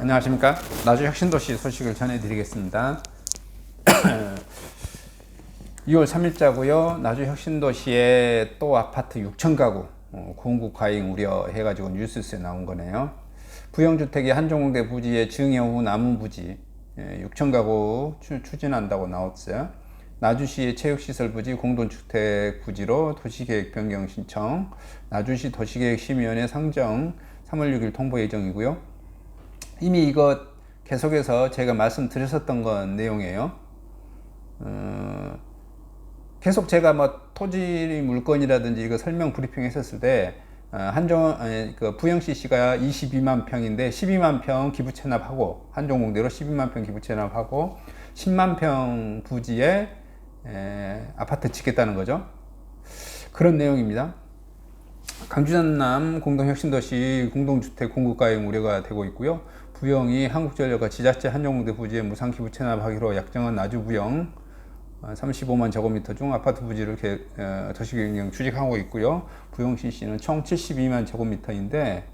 안녕하십니까. 나주 혁신도시 소식을 전해드리겠습니다. 2월 3일자고요. 나주 혁신도시에 또 아파트 6,000가구 공급 과잉 우려 해가지고 뉴스에 나온 거네요. 부영주택이 한종공대 부지의 증여후 남은 부지 6,000가구 추진한다고 나왔어요. 나주시의 체육시설 부지 공동주택 부지로 도시계획 변경 신청, 나주시 도시계획심의위원회 상정 3월 6일 통보 예정이고요. 이미 이거 계속해서 제가 말씀드렸었던 건 내용이에요. 계속 제가 뭐 토지 물건이라든지 이거 설명 브리핑 했었을 때 부영시 씨가 22만 평인데 12만 평 기부 체납하고 한종공대로 12만 평 기부 체납하고 10만 평 부지에 아파트 짓겠다는 거죠. 그런 내용입니다. 강주 전남 공동혁신도시 공동주택 공급 과잉 우려가 되고 있고요. 부영이 한국전력과 지자체 한종공대 부지에 무상 기부 체납하기로 약정한 나주부영 35만 제곱미터 중 아파트 부지를 도시계획령 추진하고 있고요. 부영시 씨는 총 72만 제곱미터인데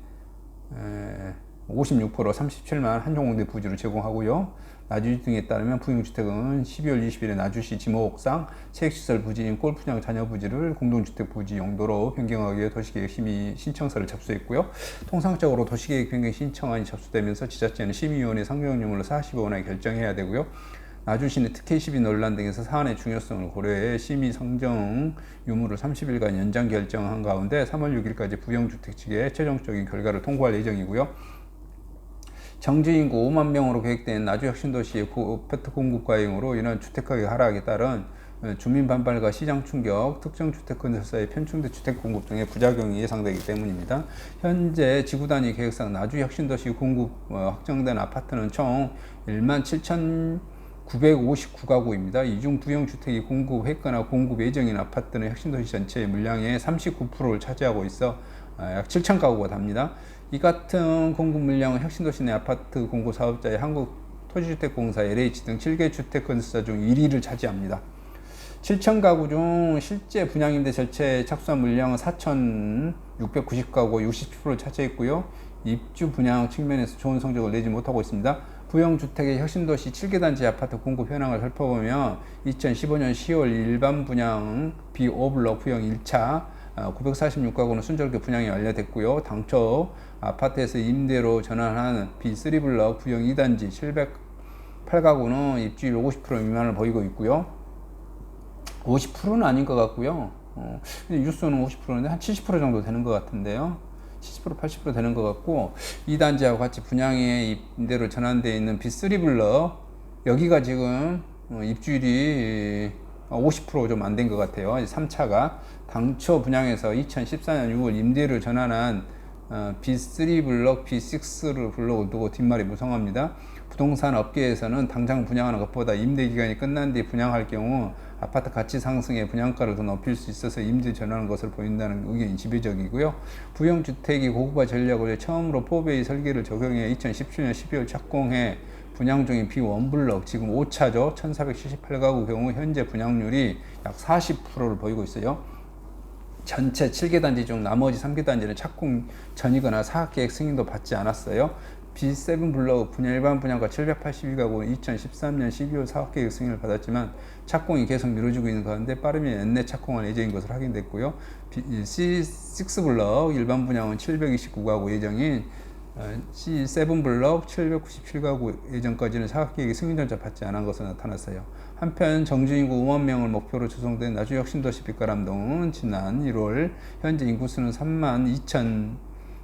56% 37만 한종공대 부지를 제공하고요. 나주시 등에 따르면 부영주택은 12월 20일에 나주시 지목상 체육시설 부지인 골프장 잔여 부지를 공동주택 부지 용도로 변경하기 위해 도시계획 심의 신청서를 접수했고요. 통상적으로 도시계획 변경 신청안이 접수되면서 지자체는 심의위원회 상정률로 45원에 결정해야 되고요. 나주시는 특혜 시비 논란 등에서 사안의 중요성을 고려해 심의 상정 유무를 30일간 연장 결정한 가운데 3월 6일까지 부영주택 측에 최종적인 결과를 통보할 예정이고요. 정지인구 5만 명으로 계획된 나주혁신도시의 아파트 공급 과잉으로 인한 주택가격 하락에 따른 주민 반발과 시장 충격, 특정 주택 건설사의 편충된 주택 공급 등의 부작용이 예상되기 때문입니다. 현재 지구 단위 계획상 나주혁신도시 공급 확정된 아파트는 총 17,959가구입니다. 이 중 부영주택이 공급했거나 공급 예정인 아파트는 혁신도시 전체의 물량의 39%를 차지하고 있어 약 7,000가구가 답니다. 이 같은 공급 물량은 혁신도시 내 아파트 공급 사업자의 한국토지주택공사, LH 등 7개 주택 건설사 중 1위를 차지합니다. 7,000가구 중 실제 분양임대 절차에 착수한 물량은 4,690가구 60%를 차지했고요. 입주 분양 측면에서 좋은 성적을 내지 못하고 있습니다. 부영주택의 혁신도시 7개 단지 아파트 공급 현황을 살펴보면 2015년 10월 일반 분양 B5블럭 부영 1차 946가구는 순조롭게 분양이 완료됐고요. 당초 아파트에서 임대로 전환한 B3블럭 부영 2단지 708가구는 입주율 50% 미만을 보이고 있고요. 50%는 아닌 것 같고요. 뉴스는 50%인데 한 70% 정도 되는 것 같은데요. 70% 80% 되는 것 같고, 2단지하고 같이 분양에 임대로 전환되어 있는 B3블럭 여기가 지금 입주율이 50% 좀 안 된 것 같아요. 3차가 당초 분양에서 2014년 6월 임대를 전환한 B3블럭, B6를 블럭을 두고 뒷말이 무성합니다. 부동산 업계에서는 당장 분양하는 것보다 임대 기간이 끝난 뒤 분양할 경우 아파트 가치 상승에 분양가를 더 높일 수 있어서 임대 전환하는 것을 보인다는 의견이 지배적이고요. 부영주택이 고급화 전략을 위해 처음으로 포베이 설계를 적용해 2017년 12월 착공해 분양 중인 B1블럭 지금 5차죠. 1478가구 경우 현재 분양률이 약 40%를 보이고 있어요. 전체 7개 단지 중 나머지 3개 단지는 착공 전이거나 사업계획 승인도 받지 않았어요. B7블럭 일반 분양가 782가구 2013년 12월 사업계획 승인을 받았지만 착공이 계속 미뤄지고 있는 가운데 빠르면 연내 착공할 예정인 것으로 확인됐고요. C6블럭 일반 분양은 729가구 예정인 C7블럭 797가구 예정까지는 사업계획이 승인전자 받지 않은 것으로 나타났어요. 한편 정주인구 5만 명을 목표로 조성된 나주혁신도시 빛가람동은 지난 1월 현재 인구수는 3만 2천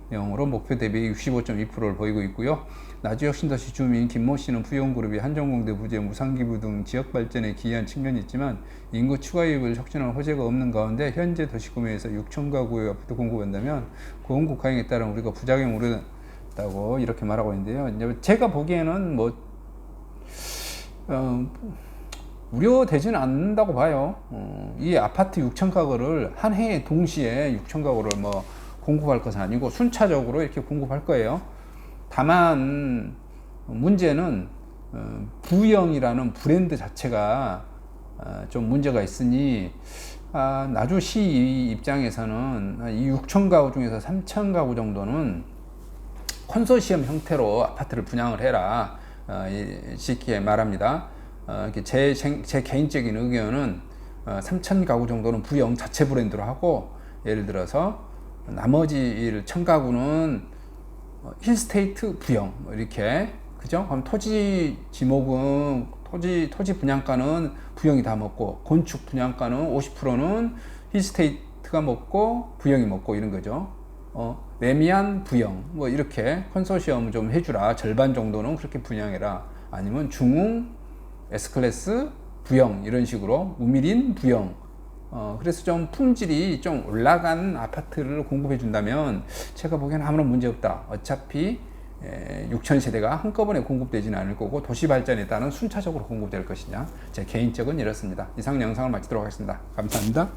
명으로 목표 대비 65.2%를 보이고 있고요. 나주혁신도시 주민 김모 씨는 부영그룹이 한종공대 부지의 무상기부 등 지역 발전에 기여한 측면이 있지만 인구 추가 유입을 촉진할 호재가 없는 가운데 현재 도시구매에서 6,000가구의 아파트 공급한다면 공급 과잉에 따른 우리가 부작용 우려다고 이렇게 말하고 있는데요. 제가 보기에는 우려되지는 않는다고 봐요. 이 아파트 6,000가구를 한 해에 동시에 6,000가구를 공급할 것은 아니고 순차적으로 이렇게 공급할 거예요. 다만 문제는 부영이라는 브랜드 자체가 좀 문제가 있으니 나주시 입장에서는 이 6,000가구 중에서 3,000가구 정도는 컨소시엄 형태로 아파트를 분양을 해라, 쉽게 말합니다. 제 개인적인 의견은 3천 가구 정도는 부영 자체 브랜드로 하고, 예를 들어서 나머지 1,000가구는 힐스테이트 부영 이렇게, 그죠? 그럼 토지 지목은 토지 분양가는 부영이 다 먹고, 건축 분양가는 50%는 힐스테이트가 먹고 부영이 먹고 이런 거죠. 매미안 부영 뭐 이렇게 컨소시엄 좀 해주라, 절반 정도는 그렇게 분양해라, 아니면 중흥 S클래스 부영 이런 식으로 우미린 부영, 그래서 좀 품질이 좀 올라간 아파트를 공급해 준다면 제가 보기에는 아무런 문제 없다. 어차피 6,000세대가 한꺼번에 공급되지는 않을 거고, 도시 발전에 따른 순차적으로 공급될 것이냐, 제 개인적은 이렇습니다. 이상 영상을 마치도록 하겠습니다. 감사합니다.